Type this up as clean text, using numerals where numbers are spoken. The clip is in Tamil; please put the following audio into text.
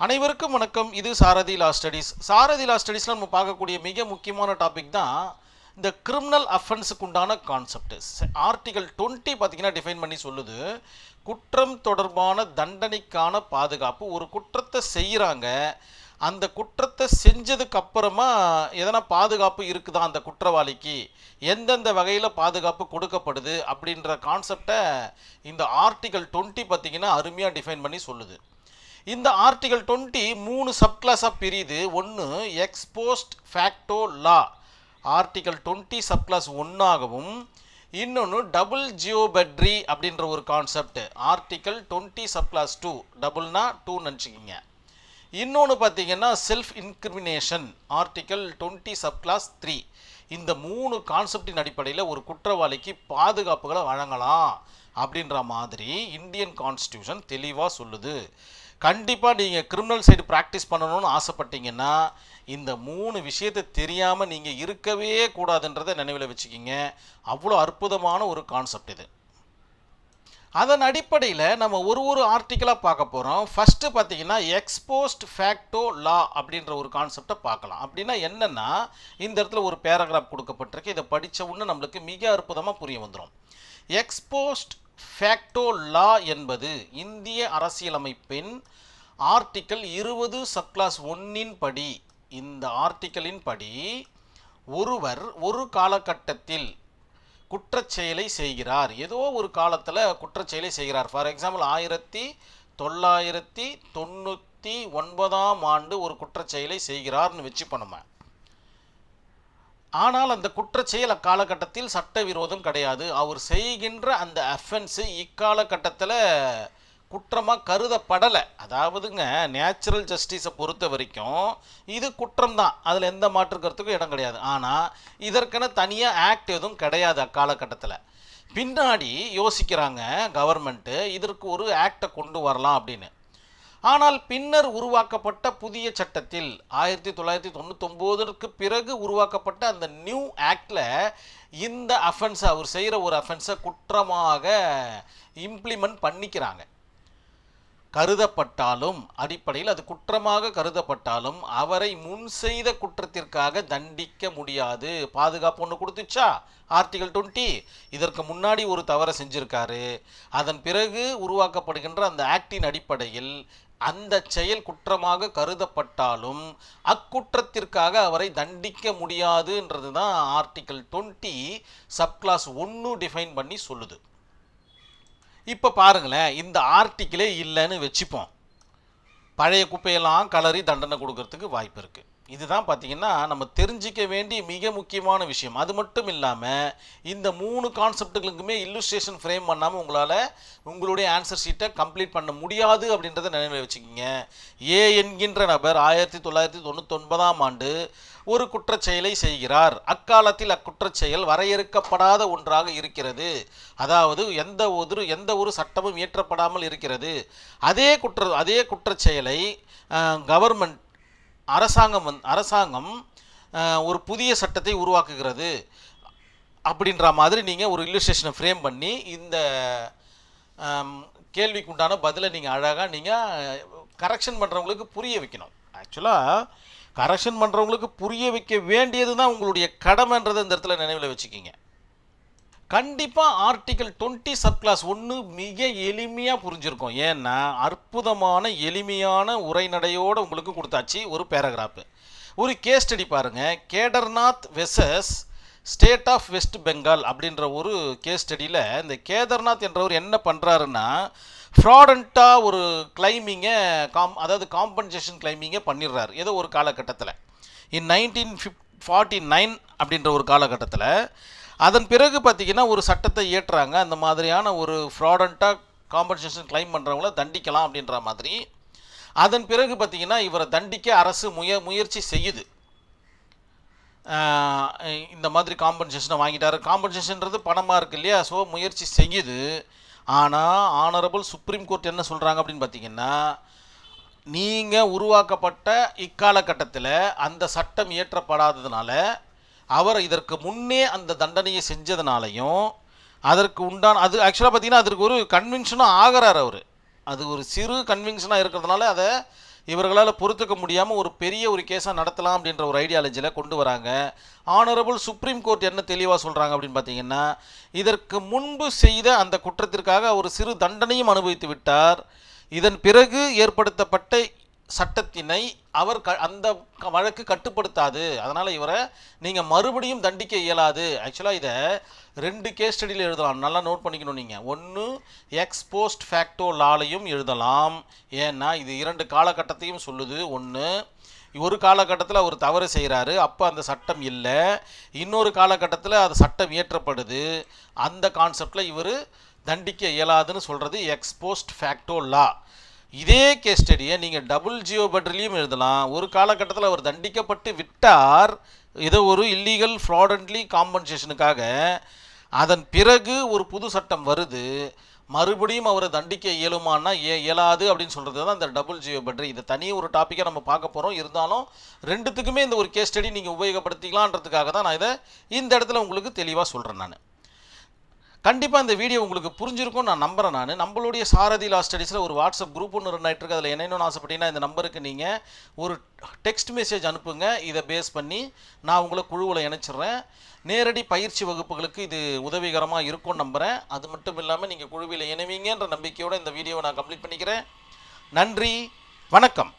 அனைவருக்கும் வணக்கம். இது சாரதி லா ஸ்டடீஸ். சாரதி லா ஸ்டடீஸில் நம்ம பார்க்கக்கூடிய மிக முக்கியமான டாபிக் தான் இந்த கிரிமினல் அஃபென்ஸுக்கு உண்டான கான்செப்ட். ஆர்டிகல் 20 பார்த்தீங்கன்னா டிஃபைன் பண்ணி சொல்லுது, குற்றம் தொடர்பான தண்டனைக்கான பாதுகாப்பு. ஒரு குற்றத்தை செய்கிறாங்க, அந்த குற்றத்தை செஞ்சதுக்கு அப்புறமா எதனா பாதுகாப்பு இருக்குதா அந்த குற்றவாளிக்கு, எந்தெந்த வகையில் பாதுகாப்பு கொடுக்கப்படுது அப்படின்ற கான்செப்டை இந்த ஆர்டிகல் 20 பார்த்தீங்கன்னா அருமையாக டிஃபைன் பண்ணி சொல்லுது. இந்த ஆர்டிகல் 20 3 சப்கிளாஸாக பிரியுது. ஒன்று எக்ஸ்போஸ்ட் ஃபேக்டோ லா, ஆர்டிகல் 20 சப்கிளாஸ் 1 ஆகவும், இன்னொன்று டபுள் ஜியோபெட்ரி அப்படின்ற ஒரு கான்செப்ட், ஆர்டிகல் 20 சப்கிளாஸ் 2. டபுள்னா 2 நினச்சிக்கிங்க. இன்னொன்று பார்த்தீங்கன்னா செல்ஃப் இன்கிரிமினேஷன், ஆர்டிகல் 20 சப்கிளாஸ் 3. இந்த 3 கான்செப்டின் அடிப்படையில் ஒரு குற்றவாளிக்கு பாதுகாப்புகளை வழங்கலாம் அப்படின்ற மாதிரி இந்தியன் கான்ஸ்டியூஷன் தெளிவாக சொல்லுது. கண்டிப்பாக நீங்கள் கிரிமினல் சைடு ப்ராக்டிஸ் பண்ணணும்னு ஆசைப்பட்டீங்கன்னா இந்த 3 விஷயத்தை தெரியாமல் நீங்கள் இருக்கவே கூடாதுன்றதை நினைவில் வச்சுக்கிங்க. அவ்வளோ அற்புதமான ஒரு கான்செப்ட் இது. அதன் அடிப்படையில் நம்ம ஒரு ஆர்டிக்கலாக பார்க்க போகிறோம். ஃபஸ்ட்டு பார்த்தீங்கன்னா எக்ஸ்போஸ்ட் ஃபேக்டோ லா அப்படின்ற ஒரு கான்செப்டை பார்க்கலாம். அப்படின்னா என்னென்னா, இந்த இடத்துல ஒரு பேராகிராஃப் கொடுக்கப்பட்டிருக்கு. இதை படித்த உடனே நம்மளுக்கு மிக அற்புதமாக புரிய வந்துடும். எக்ஸ்போஸ்ட் ஃபேக்டோ லா என்பது இந்திய அரசியலமைப்பின் ஆர்டிக்கல் 20 சப்கிளாஸ் 1 படி, இந்த ஆர்டிக்கலின் படி ஒருவர் ஒரு காலகட்டத்தில் குற்றச்செயலை செய்கிறார், ஏதோ ஒரு காலத்தில் குற்றச்செயலை செய்கிறார். ஃபார் எக்ஸாம்பிள் 1999 ஆண்டு ஒரு குற்றச்செயலை செய்கிறார்னு வச்சு பண்ணுமா. ஆனால் அந்த குற்றச்செயல் அக்காலகட்டத்தில் சட்டவிரோதம் கிடையாது. அவர் செய்கின்ற அந்த அஃபென்ஸு இக்காலகட்டத்தில் குற்றமாக கருதப்படலை. அதாவதுங்க, நேச்சுரல் ஜஸ்டிஸை பொறுத்த வரைக்கும் இது குற்றம் தான், அதில் எந்த மாற்று கருத்துக்கும் இடம் கிடையாது. ஆனால் இதற்கென தனியாக ஆக்ட் எதுவும் கிடையாது அக்காலகட்டத்தில். பின்னாடி யோசிக்கிறாங்க கவர்மெண்ட்டு, இதற்கு ஒரு ஆக்டை கொண்டு வரலாம் அப்படின்னு. ஆனால் பின்னர் உருவாக்கப்பட்ட புதிய சட்டத்தில் 1999க்கு பிறகு உருவாக்கப்பட்ட அந்த நியூ ஆக்டில் இந்த அஃபென்ஸை, அவர் செய்கிற ஒரு அஃபென்ஸை குற்றமாக இம்ப்ளிமெண்ட் பண்ணிக்கிறாங்க. கருதப்பட்டாலும், அடிப்படையில் அது குற்றமாக கருதப்பட்டாலும் அவரை முன் செய்த குற்றத்திற்காக தண்டிக்க முடியாது. பாதுகாப்பு ஒன்று கொடுத்துச்சா ஆர்டிகல் 20. இதற்கு முன்னாடி ஒரு தவறை செஞ்சிருக்காரு, அதன் பிறகு உருவாக்கப்படுகின்ற அந்த ஆக்டின் அடிப்படையில் அந்த செயல் குற்றமாக கருதப்பட்டாலும் அக்குற்றத்திற்காக அவரை தண்டிக்க முடியாதுன்றது தான் ஆர்டிகல் 20 சப்கிளாஸ் 1 டிஃபைன் பண்ணி சொல்லுது. இப்போ பாருங்களேன், இந்த ஆர்டிக்கிளே இல்லைன்னு வச்சுப்போம், பழைய குப்பையெல்லாம் கலரி தண்டனை கொடுக்கறதுக்கு வாய்ப்பு இருக்குது. இதுதான் பார்த்தீங்கன்னா நம்ம தெரிஞ்சிக்க வேண்டிய மிக முக்கியமான விஷயம். அது மட்டும் இல்லாமல் இந்த 3 கான்செப்டுகளுக்குமே இல்லுஸ்ட்ரேஷன் ஃப்ரேம் பண்ணாமல் உங்களால் உங்களுடைய ஆன்சர் ஷீட்டை கம்ப்ளீட் பண்ண முடியாது அப்படின்றத நினைவில் வச்சுக்கிங்க. ஏ என்கின்ற நபர் 1999 ஆண்டு ஒரு குற்றச்செயலை செய்கிறார். அக்காலத்தில் அக்குற்றச்செயல் வரையறுக்கப்படாத ஒன்றாக இருக்கிறது, அதாவது எந்த ஒரு சட்டமும் இயற்றப்படாமல் இருக்கிறது. அதே குற்றச்செயலை கவர்மெண்ட் அரசாங்கம் ஒரு புதிய சட்டத்தை உருவாக்குகிறது அப்படின்ற மாதிரி நீங்கள் ஒரு இல்லுஸ்ட்ரேஷனை ஃப்ரேம் பண்ணி இந்த கேள்விக்கு உண்டான பதிலை நீங்கள் அழகாக நீங்கள் கரெக்ஷன் பண்ணுறவங்களுக்கு புரிய வைக்கணும். ஆக்சுவலாக கரெக்ஷன் பண்ணுறவங்களுக்கு புரிய வைக்க வேண்டியது தான் உங்களுடைய கடமைன்றதை இந்த இடத்துல நினைவில் வச்சுக்கிங்க. கண்டிப்பாக ஆர்டிகல் 20 சப்கிளாஸ் 1 மிக எளிமையாக புரிஞ்சிருக்கும். ஏன்னா அற்புதமான எளிமையான உரைநடையோடு உங்களுக்கு கொடுத்தாச்சு ஒரு பேராகிராஃபு. ஒரு கேஸ் ஸ்டடி பாருங்கள், Kedarnath versus state of West Bengal அப்படின்ற ஒரு கேஸ் ஸ்டடியில் இந்த கேதர்நாத் என்றவர் என்ன பண்ணுறாருன்னா, ஃப்ராடண்ட்டாக ஒரு கிளைமிங்கை அதாவது காம்பன்சேஷன் கிளைமிங்கை பண்ணிடுறாரு ஏதோ ஒரு காலகட்டத்தில், இன் 1949 அப்படின்ற ஒரு காலகட்டத்தில். அதன் பிறகு பார்த்திங்கன்னா ஒரு சட்டத்தை இயற்றுறாங்க, அந்த மாதிரியான ஒரு ஃப்ராடண்ட்டாக காம்பன்சேஷன் கிளைம் பண்ணுறவங்கள தண்டிக்கலாம் அப்படின்ற மாதிரி. அதன் பிறகு பார்த்திங்கன்னா இவரை தண்டிக்க அரசு முயற்சி செய்யுது. இந்த மாதிரி காம்பன்சேஷனை வாங்கிட்டாரு, காம்பன்சேஷன்றது பணமாக இருக்கு இல்லையா, ஸோ முயற்சி செய்யுது. ஆனால் ஆனரபிள் சுப்ரீம் கோர்ட் என்ன சொல்கிறாங்க அப்படின்னு பார்த்திங்கன்னா, நீங்கள் உருவாக்கப்பட்ட இக்காலகட்டத்தில் அந்த சட்டம் இயற்றப்படாததுனால, அவர் இதற்கு முன்னே அந்த தண்டனையை செஞ்சதுனாலையும் அதற்கு உண்டான அது ஆக்சுவலாக பார்த்திங்கன்னா அதற்கு ஒரு கன்வின்ஷனும் ஆகிறார் அவர். அது ஒரு சிறு கன்வின்ஷனாக இருக்கிறதுனால அதை இவர்களால் பொறுத்துக்க முடியாமல் ஒரு பெரிய ஒரு கேஸாக நடத்தலாம் அப்படின்ற ஒரு ஐடியாலஜியில் கொண்டு வராங்க. ஆனரபிள் சுப்ரீம் கோர்ட் என்ன தெளிவாக சொல்கிறாங்க அப்படின்னு பார்த்தீங்கன்னா, இதற்கு முன்பு செய்த அந்த குற்றத்திற்காக ஒரு சிறு தண்டனையும் அனுபவித்து விட்டார். இதன் பிறகு ஏற்படுத்தப்பட்ட சட்டத்தினை அவர் அந்த வழக்கு கட்டுப்படுத்தாது. அதனால் இவரை நீங்கள் மறுபடியும் தண்டிக்க இயலாது. ஆக்சுவலாக இதை 2 கேஸ் ஸ்டடியில் எழுதலாம். நல்லா நோட் பண்ணிக்கணும் நீங்கள். ஒன்று எக்ஸ் போஸ்ட் ஃபேக்டோ லாலையும் எழுதலாம். ஏன்னா இது 2 காலகட்டத்தையும் சொல்லுது. ஒன்று, ஒரு காலகட்டத்தில் அவர் தவறு செய்கிறாரு, அப்போ அந்த சட்டம் இல்லை. இன்னொரு காலகட்டத்தில் அது சட்டம் இயற்றப்படுது, அந்த கான்செப்டில் இவர் தண்டிக்க இயலாதுன்னு சொல்கிறது எக்ஸ் போஸ்ட் ஃபேக்டோ லா. இதே கேஸ் ஸ்டடியை நீங்கள் டபுள் ஜியோபட்ரிலையும் எழுதலாம். ஒரு காலகட்டத்தில் அவர் தண்டிக்கப்பட்டு விட்டார், ஏதோ ஒரு இல்லீகல் ஃப்ராடன்ட்லி காம்பன்சேஷனுக்காக. அதன் பிறகு ஒரு புது சட்டம் வருது, மறுபடியும் அவரை தண்டிக்க இயலுமானா இயலாது அப்படின்னு சொல்கிறது தான் இந்த டபுள் ஜியோபட்ரி. இதை தனியாக ஒரு டாப்பிக்காக நம்ம பார்க்க போகிறோம். இருந்தாலும் 2த்துக்குமே இந்த ஒரு கேஸ் ஸ்டடி நீங்கள் உபயோகப்படுத்திக்கலான்றதுக்காக தான் நான் இதை இந்த இடத்துல உங்களுக்கு தெளிவாக சொல்கிறேன். நான் கண்டிப்பாக இந்த வீடியோ உங்களுக்கு புரிஞ்சிருக்கும் நான் நம்புகிறேன். நம்மளுடைய சாரதி லா ஸ்டடீஸில் ஒரு வாட்ஸ்அப் குரூப் ஒன்று ரன் ஆகிட்டு இருக்கு. அதில் என்னென்னு ஆசைப்பட்டீங்கன்னா இந்த நம்பருக்கு நீங்கள் ஒரு டெக்ஸ்ட் மெசேஜ் அனுப்புங்க. இதை பேஸ் பண்ணி நான் உங்களை குழுவில் இணைச்சிட்றேன். நேரடி பயிற்சி வகுப்புகளுக்கு இது உதவிகரமாக இருக்கும்னு நம்புகிறேன். அது மட்டும் இல்லாமல் நீங்கள் குழுவில் இணைவீங்கன்ற நம்பிக்கையோடு இந்த வீடியோவை நான் கம்ப்ளீட் பண்ணிக்கிறேன். நன்றி, வணக்கம்.